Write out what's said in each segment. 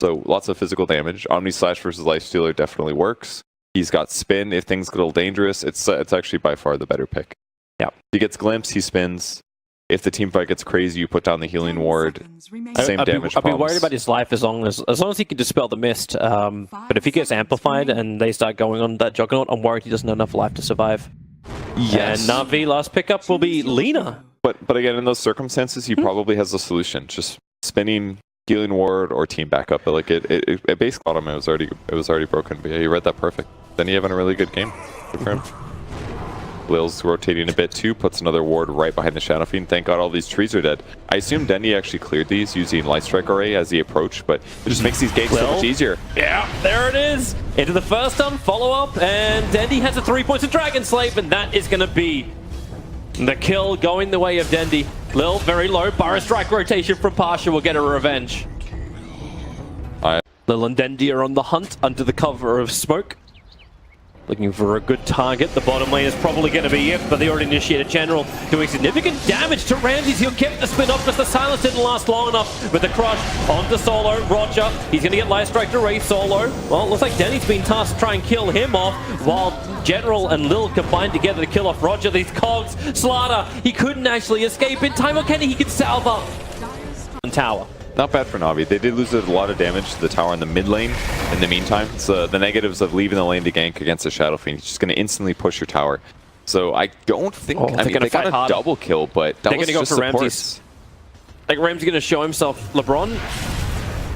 So lots of physical damage. Omni Slash versus Lifestealer definitely works. He's got spin if things get a little dangerous. It's actually by far the better pick. Yeah. He gets glimpse, he spins. If the team fight gets crazy, you put down the healing ward. Same damage. I'd be worried about his life as long as he can dispel the mist. But if he gets amplified and they start going on that Juggernaut, I'm worried he doesn't have enough life to survive. Yes. And Navi, last pickup will be Lina. But again, in those circumstances, he probably has a solution. Just spinning, healing ward, or team backup. But like it basically got him. It was already broken. But yeah, you read that perfect. Then you having a really good game. Good for him. Lil's rotating a bit too, puts another ward right behind the Shadow Fiend. Thank God all these trees are dead. I assume Dendy actually cleared these using Light Strike Array as he approached, but it just makes these ganks so much easier. Yeah, there it is. Into the first stun, follow up, and Dendy has a 3 points of Dragon Slave, and that is going to be the kill going the way of Dendy. Lil, very low. Burrow Strike rotation from Pasha will get a revenge. Lil and Dendy are on the hunt under the cover of smoke. Looking for a good target. The bottom lane is probably going to be it, but they already initiated General, doing significant damage to Ramses. He'll keep the spin up because the silence didn't last long enough with the crush onto Solo. Roger, he's going to get Light Strike to raise Solo. Well, it looks like Denny's been tasked to try and kill him off, while General and Lil combined together to kill off Roger. These cogs, Slaughter, he couldn't actually escape in time. Or Kenny, he can salve up tower. Not bad for Navi. They did lose a lot of damage to the tower in the mid lane in the meantime. So the negatives of leaving the lane to gank against the Shadow Fiend, it's just going to instantly push your tower. So I don't think... I mean, they got a double kill, but that was just supports. Like, Ramsey's going to show himself. LeBron,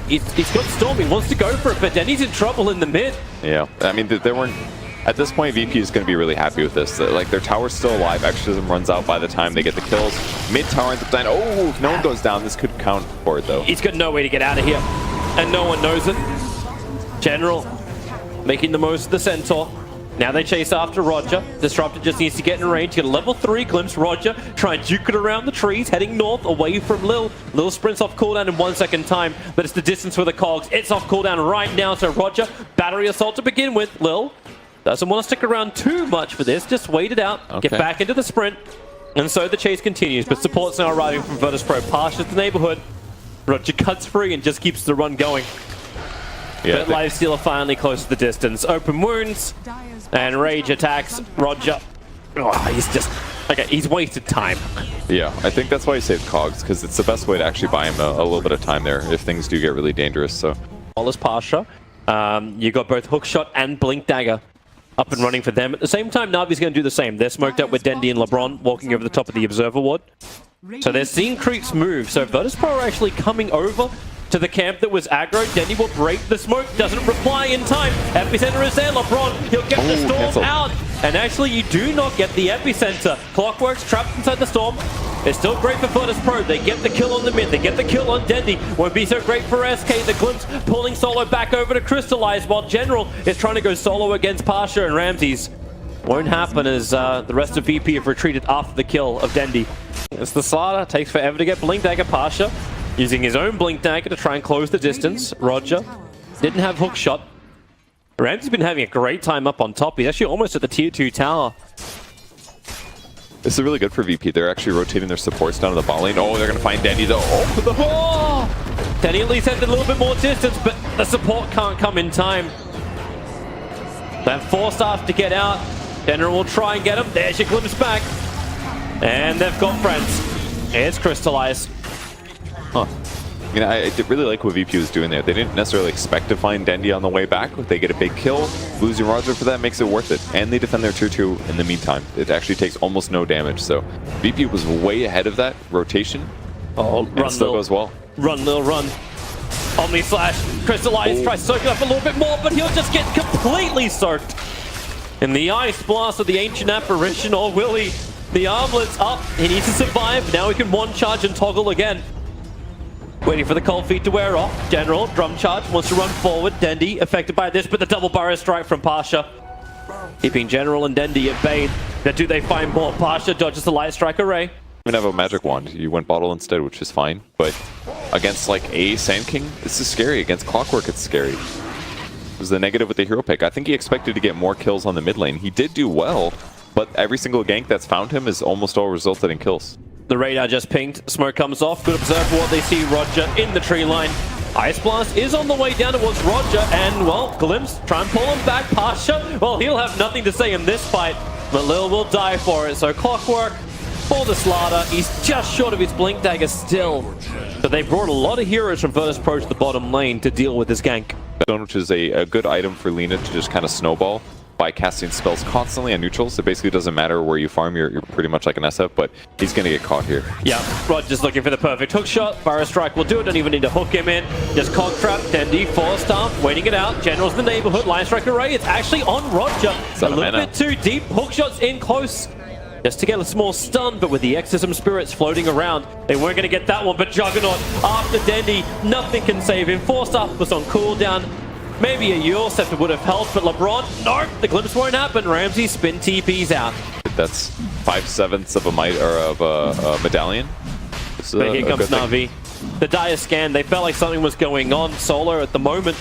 he's got Storm. He wants to go for it, but then he's in trouble in the mid. Yeah. I mean, they weren't... At this point, VP is going to be really happy with this. Like, their tower's still alive. Exorcism runs out by the time they get the kills. Mid tower ends up dying. Oh, if no one goes down, this could count for it, though. He's got no way to get out of here, and no one knows it. General making the most of the Centaur. Now they chase after Roger. Disruptor just needs to get in range. Get a level 3 glimpse. Roger try and juke it around the trees, heading north away from Lil. Lil sprints off cooldown in 1 second time, but it's the distance for the cogs. It's off cooldown right now, so Roger, battery assault to begin with. Lil doesn't want to stick around too much for this. Just wait it out. Okay. Get back into the sprint. And so the chase continues, but support's now arriving from Virtus Pro. Pasha's the neighborhood. Roger cuts free and just keeps the run going. Yeah, but Lifestealer finally close to the distance. Open wounds and rage attacks. Roger. Oh, he's just... Okay, he's wasted time. Yeah, I think that's why he saved cogs, because it's the best way to actually buy him a little bit of time there if things do get really dangerous. So, all is Pasha. You got both Hookshot and Blink Dagger up and running for them. At the same time, Navi's going to do the same. They're smoked up with Dendy and LeBron walking over the top of the Observer Ward. So they're seeing creeps move. So Virtus Pro are actually coming over to the camp that was aggro. Dendy will break the smoke, doesn't reply in time. Epicenter is there, LeBron, he'll get the Storm out. And actually, you do not get the Epicenter. Clockwork's trapped inside the Storm. It's still great for Virtus Pro. They get the kill on the mid, they get the kill on Dendy. Won't be so great for SK. The Glimpse pulling Solo back over to Crystallize, while General is trying to go solo against Pasha and Ramses. Won't happen as the rest of VP have retreated after the kill of Dendy. It's the Slaughter, takes forever to get Blink Dagger. Pasha using his own Blink Dagger to try and close the distance. Roger didn't have hook shot. Ramsey's been having a great time up on top. He's actually almost at the tier 2 tower. This is really good for VP. They're actually rotating their supports down to the bot lane. Oh, they're going to find Dendy though. Oh, Dendy at least has a little bit more distance, but the support can't come in time. They're forced off to get out. General will try and get him. There's your glimpse back. And they've got friends. It's Crystallize. Huh. I mean, I really like what VP was doing there. They didn't necessarily expect to find Dendy on the way back. They get a big kill. Losing Roger for that makes it worth it. And they defend their tier 2 in the meantime. It actually takes almost no damage. So VP was way ahead of that rotation. Oh, and it still goes well. Run, Lil, run. Omni Slash. Crystallize tries to soak it up a little bit more, but he'll just get completely soaked. In the Ice Blast of the Ancient Apparition, or will he? The armlet's up. He needs to survive. Now he can one charge and toggle again. Waiting for the cold feet to wear off. General, drum charge, wants to run forward. Dendy affected by this, but the double Burrow Strike from Pasha. Keeping General and Dendy at bay. Now do they find more? Pasha dodges the Light Strike Array. You even have a magic wand. You went bottle instead, which is fine. But against like a Sand King, this is scary. Against Clockwork, it's scary. It was the negative with the hero pick. I think he expected to get more kills on the mid lane. He did do well, but every single gank that's found him has almost all resulted in kills. The radar just pinged. Smoke comes off. Good observe what they see. Roger in the tree line. Ice Blast is on the way down towards Roger, and, well, Glimpse, try and pull him back. Pasha, well, he'll have nothing to say in this fight, but Lil will die for it. So Clockwork for the Slaughter. He's just short of his Blink Dagger still. But they brought a lot of heroes from Virtus Pro to the bottom lane to deal with this gank. Which is a good item for Lina to just kind of snowball by casting spells constantly on neutrals. It basically doesn't matter where you farm, you're pretty much like an SF, but he's going to get caught here. Yeah, Roger's looking for the perfect hook shot. Fire Strike will do it, don't even need to hook him in. Just Cog Trap, Dendi, 4-star, waiting it out. General's in the neighborhood, Line Strike Array, it's actually on Roger. A little bit too deep, hook shots in close. Just to get a small stun, but with the Exorcism Spirits floating around, they weren't going to get that one, but Juggernaut, after Dendi, nothing can save him. 4-star was on cooldown. Maybe a Eul Scepter would have helped, but LeBron, nope, the glimpse won't happen. Ramsey spin TP's out. That's 5/7 of a might or of a medallion. But here comes Navi. The dire scan, they felt like something was going on. Solo at the moment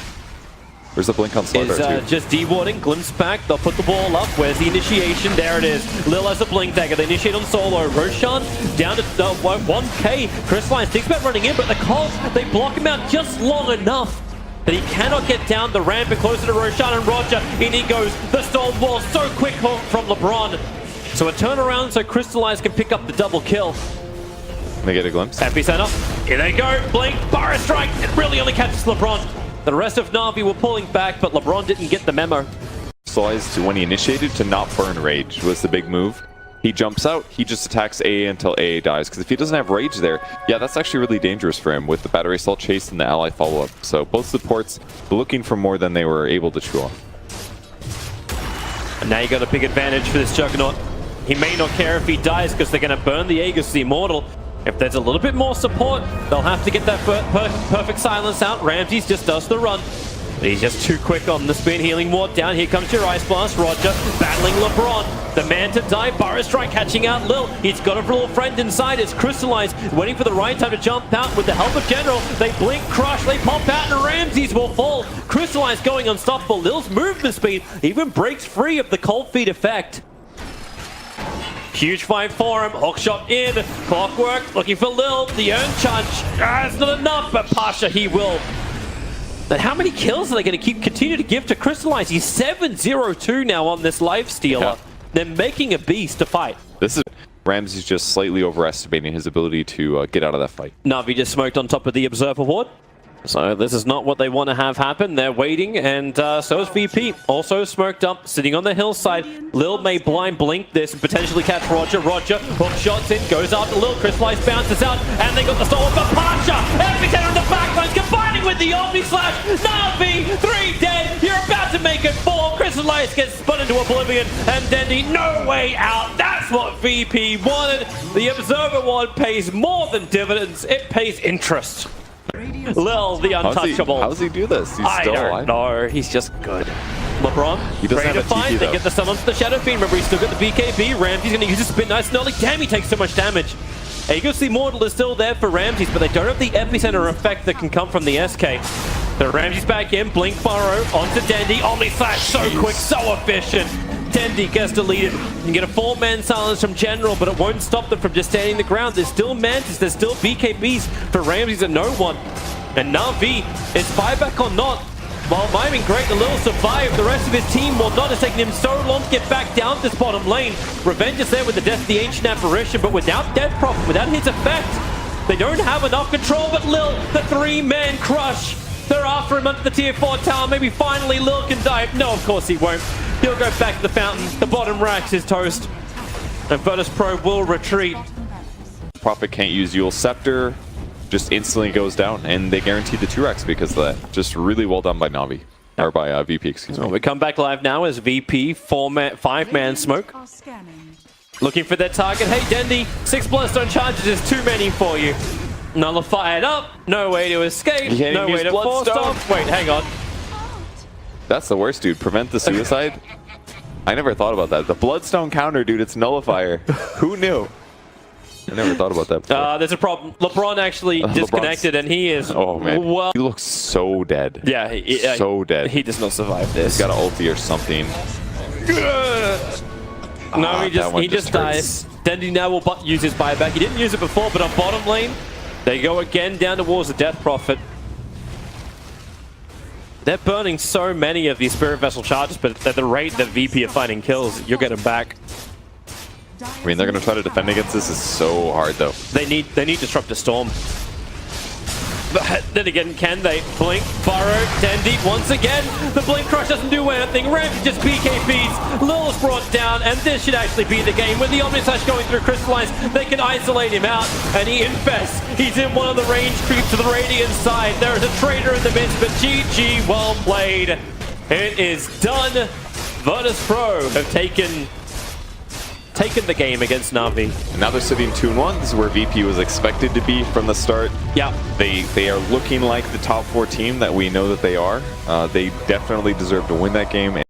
Where's the blink on Slaughter too? Just dewarding, glimpse back, they'll put the ball up. Where's the initiation? There it is. Lil has a blink dagger, they initiate on Solo. Roshan down to 1k. Crystalline thinks about running in, but the Cogs, they block him out just long enough that he cannot get down the ramp and closer to Roshan and Roger. In he goes, the Storm Wall, so quick from LeBron. So a turnaround so Crystallize can pick up the double kill. They get a glimpse. Epicenter, here they go, blink, Fire Strike, it really only catches LeBron. The rest of Navi were pulling back, but LeBron didn't get the memo. Crystallize to when he initiated to not burn Rage was the big move. He jumps out, he just attacks AA until AA dies, because if he doesn't have Rage there, yeah, that's actually really dangerous for him with the Battery Assault Chase and the Ally follow-up. So both supports looking for more than they were able to chew on. And now you got a big advantage for this Juggernaut. He may not care if he dies, because they're going to burn the Aegis, the Immortal. If there's a little bit more support, they'll have to get that perfect silence out. Ramses just does the run. But he's just too quick on the spin. Healing ward down. Here comes your Ice Blast. Roger battling LeBron. The man to die. Fire Strike catching out Lil. He's got a little friend inside. It's Crystallized. Waiting for the right time to jump out with the help of General. They blink, crush, they pop out, and Ramses will fall. Crystallized going unstoppable. Lil's movement speed even breaks free of the cold feet effect. Huge fight for him. Hookshot in. Clockwork looking for Lil. The earn charge. It's not enough, but Pasha, he will. But how many kills are they going to continue to give to Crystallize? He's 7-0-2 now on this life stealer. Yeah. They're making a beast to fight. This is Ramsey's just slightly overestimating his ability to get out of that fight. Navi just smoked on top of the Observer Ward. So this is not what they want to have happen. They're waiting, and so is VP. Also smoked up, sitting on the hillside. Lil may blind blink this and potentially catch Roger. Roger hook shots in, goes after Lil. Crystallize bounces out, and they got the stall for Pasha. Epicenter on the backlines, combining with the Omni Slash. Navi, 3 dead. You're about to make it 4. Crystallize gets spun into oblivion, and Dendi, no way out. That's what VP wanted. The Observer Ward pays more than dividends. It pays interest. Lil, the untouchable. How does he do this? He's I still don't alive. know. He's just good. LeBron, he doesn't have a TP, they get the summons to the Shadow Fiend. Remember, he's still got the BKB. Ramsey's going to use his spin nice. Not like, damn, he takes so much damage. Aegis the Immortal is still there for Ramses, but they don't have the epicenter effect that can come from the SK. So Ramses back in, blink Burrow onto Dendi. Omni Slash, so quick, so efficient. Dendi gets deleted. You can get a 4-man silence from General, but it won't stop them from just standing the ground. There's still Mantis, there's still BKBs for Ramses and no one. And Navi, is buyback or not? While miming great, the Lil survived. The rest of his team will not. It's taken him so long to get back down this bottom lane. Revenge is there with the death of the Ancient Apparition, but without Death Prophet, without his effect, they don't have enough control. But Lil, the 3-man crush. They're after him under the tier 4 tower. Maybe finally Lil can die. No, of course he won't. He'll go back to the fountain. The bottom racks is toast. And Virtus Pro will retreat. Prophet can't use Eul Scepter. Just instantly goes down, and they guaranteed the 2 racks because of that. Just really well done by Navi. Or by VP, excuse me. Well, we come back live now as VP, 5-man smoke. Looking for their target. Hey, Dendi, 6 Bloodstone charges is too many for you. Nullify it up. No way to escape. No way to force off. Wait, hang on. That's the worst, dude. Prevent the suicide. I never thought about that. The Bloodstone counter, dude, it's Nullifier. Who knew? I never thought about that before. There's a problem. LeBron actually disconnected, and he is... Oh, man. Well, he looks so dead. Yeah. So dead. He does not survive this. He's got an ulti or something. No, he just dies. Dendi now will use his buyback. He didn't use it before, but on bottom lane, they go again down towards the Death Prophet. They're burning so many of these Spirit Vessel charges, but at the rate that VP are finding kills, you're getting back. I mean, they're going to try to defend against this. Is so hard, though. They need Disruptor Storm. But then again, can they? Blink, Burrow, Dendy, once again, the Blink Crush doesn't do anything. Ramp just BKBs, Lil's brought down, and this should actually be the game. With the Omnislash going through Crystallize, they can isolate him out, and he infests. He's in one of the range creeps to the Radiant side. There is a traitor in the midst, but GG, well played. It is done. VIRTUS Pro have taken the game against Navi. And now they're sitting 2-1. This is where VP was expected to be from the start. Yeah. They are looking like the top 4 team that we know that they are. They definitely deserve to win that game.